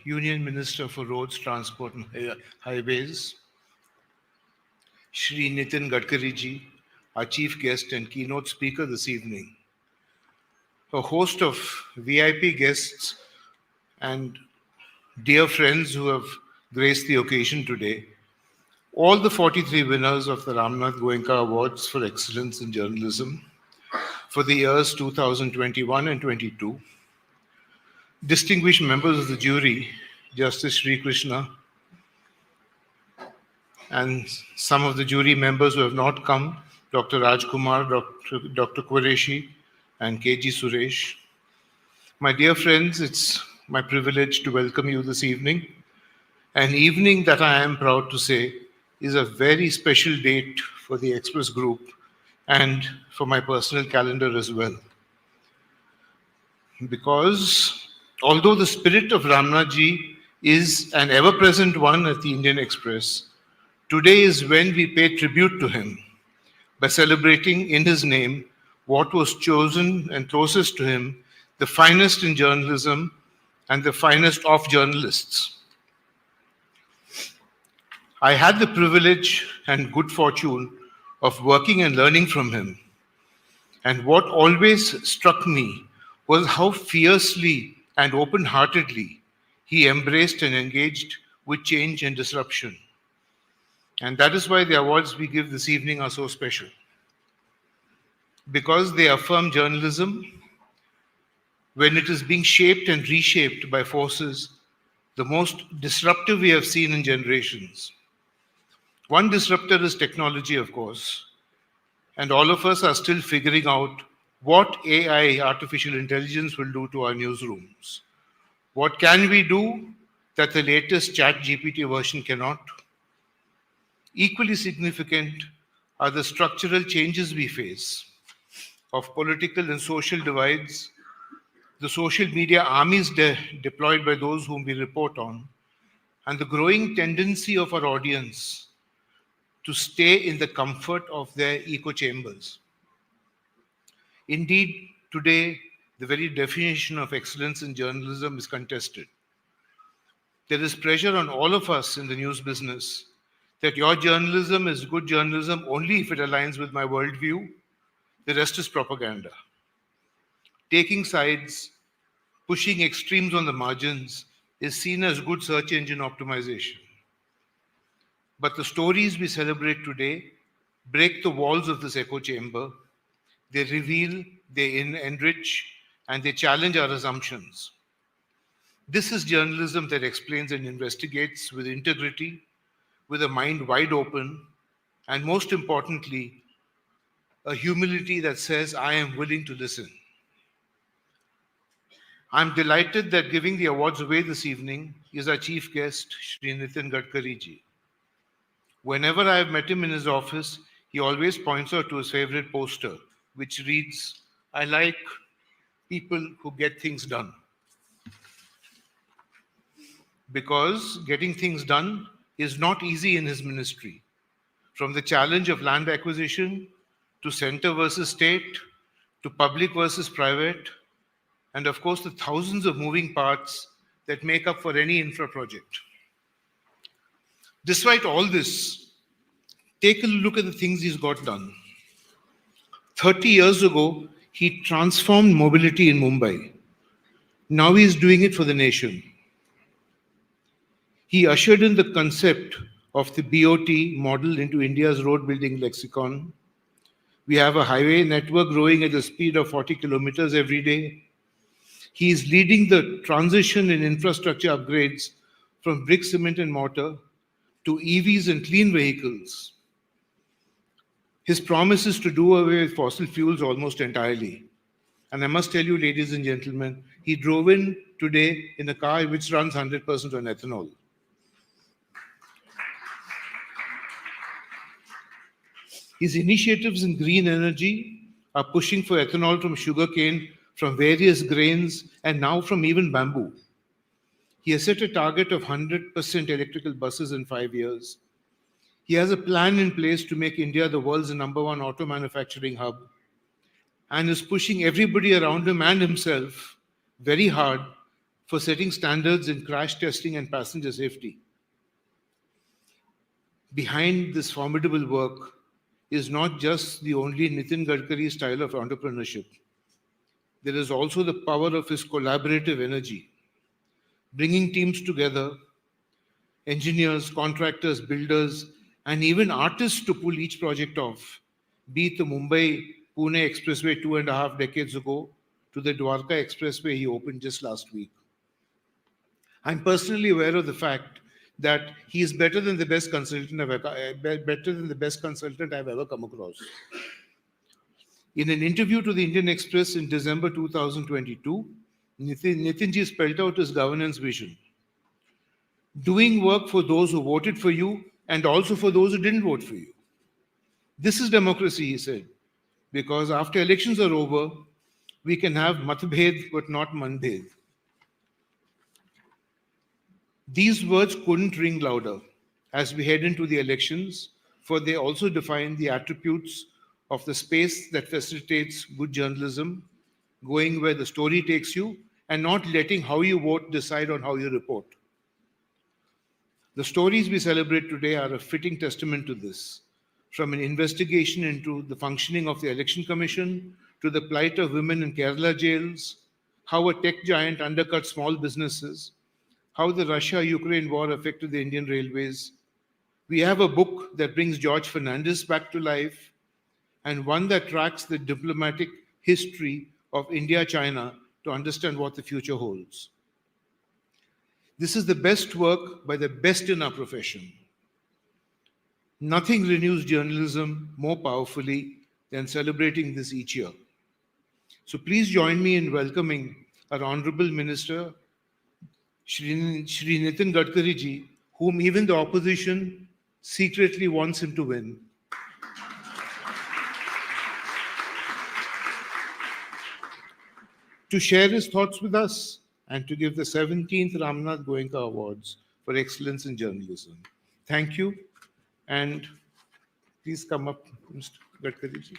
Union Minister for Roads, Transport and Highways, Shri Nitin Gadkari ji, our chief guest and keynote speaker this evening, a host of VIP guests and dear friends who have graced the occasion today, all the 43 winners of the Ramnath Goenka Awards for Excellence in Journalism for the years 2021 and 22, distinguished members of the jury, Justice Sri Krishna, and some of the jury members who have not come, Dr. Rajkumar, Dr. Qureshi, and KG Suresh. My dear friends, it's my privilege to welcome you this evening, an evening that I am proud to say is a very special date for the Express Group and for my personal calendar as well. Because although the spirit of Ramnathji is an ever-present one at the Indian Express, today is when we pay tribute to him by celebrating in his name what was chosen and closest to him, the finest in journalism and the finest of journalists. I had the privilege and good fortune of working and learning from him. And what always struck me was how fiercely and open-heartedly he embraced and engaged with change and disruption. And that is why the awards we give this evening are so special. Because they affirm journalism when it is being shaped and reshaped by forces the most disruptive we have seen in generations. One disruptor is technology, of course, and all of us are still figuring out what AI, artificial intelligence, will do to our newsrooms. What can we do that the latest ChatGPT version cannot? Equally significant are the structural changes we face of political and social divides, the social media armies deployed by those whom we report on, and the growing tendency of our audience to stay in the comfort of their echo chambers. Indeed, today, the very definition of excellence in journalism is contested. There is pressure on all of us in the news business that your journalism is good journalism only if it aligns with my worldview. The rest is propaganda. Taking sides, pushing extremes on the margins is seen as good search engine optimization. But the stories we celebrate today break the walls of this echo chamber. They reveal, they enrich, and they challenge our assumptions. This is journalism that explains and investigates with integrity, with a mind wide open, and most importantly, a humility that says, I am willing to listen. I'm delighted that giving the awards away this evening is our chief guest, Shri Nitin Gadkari ji. Whenever I have met him in his office, he always points out to his favorite poster, which reads, I like people who get things done. Because getting things done is not easy in his ministry. From the challenge of land acquisition, to center versus state, to public versus private, and of course the thousands of moving parts that make up for any infra project. Despite all this, take a look at the things he's got done. 30 years ago, he transformed mobility in Mumbai. Now he's doing it for the nation. He ushered in the concept of the BOT model into India's road building lexicon. We have a highway network growing at the speed of 40 kilometers every day. He is leading the transition in infrastructure upgrades from brick, cement, and mortar to EVs and clean vehicles. His promise is to do away with fossil fuels almost entirely. And I must tell you, ladies and gentlemen, he drove in today in a car which runs 100% on ethanol. His initiatives in green energy are pushing for ethanol from sugarcane, from various grains, and now from even bamboo. He has set a target of 100% electrical buses in 5 years. He has a plan in place to make India the world's #1 auto manufacturing hub, and is pushing everybody around him and himself very hard for setting standards in crash testing and passenger safety. Behind this formidable work is not just the only Nitin Gadkari style of entrepreneurship. There is also the power of his collaborative energy, bringing teams together, engineers, contractors, builders, and even artists to pull each project off, be it the Mumbai-Pune Expressway 2.5 decades ago to the Dwarka Expressway he opened just last week. I'm personally aware of the fact that he is better than the best consultant I've ever come across. In an interview to the Indian Express in December 2022, Nitinji spelled out his governance vision. Doing work for those who voted for you and also for those who didn't vote for you. This is democracy, he said, because after elections are over, we can have matbhed but not manbhed. These words couldn't ring louder as we head into the elections, for they also define the attributes of the space that facilitates good journalism, going where the story takes you, and not letting how you vote decide on how you report. The stories we celebrate today are a fitting testament to this, from an investigation into the functioning of the Election Commission to the plight of women in Kerala jails, how a tech giant undercut small businesses, how the Russia-Ukraine war affected the Indian railways. We have a book that brings George Fernandez back to life, and one that tracks the diplomatic history of India-China to understand what the future holds. This is the best work by the best in our profession. Nothing renews journalism more powerfully than celebrating this each year. So please join me in welcoming our Honorable Minister, Shri Nitin Gadkari ji, whom even the opposition secretly wants him to win. To share his thoughts with us and to give the 17th Ramnath Goenka Awards for Excellence in Journalism. Thank you, and please come up, Mr. Gadkari ji.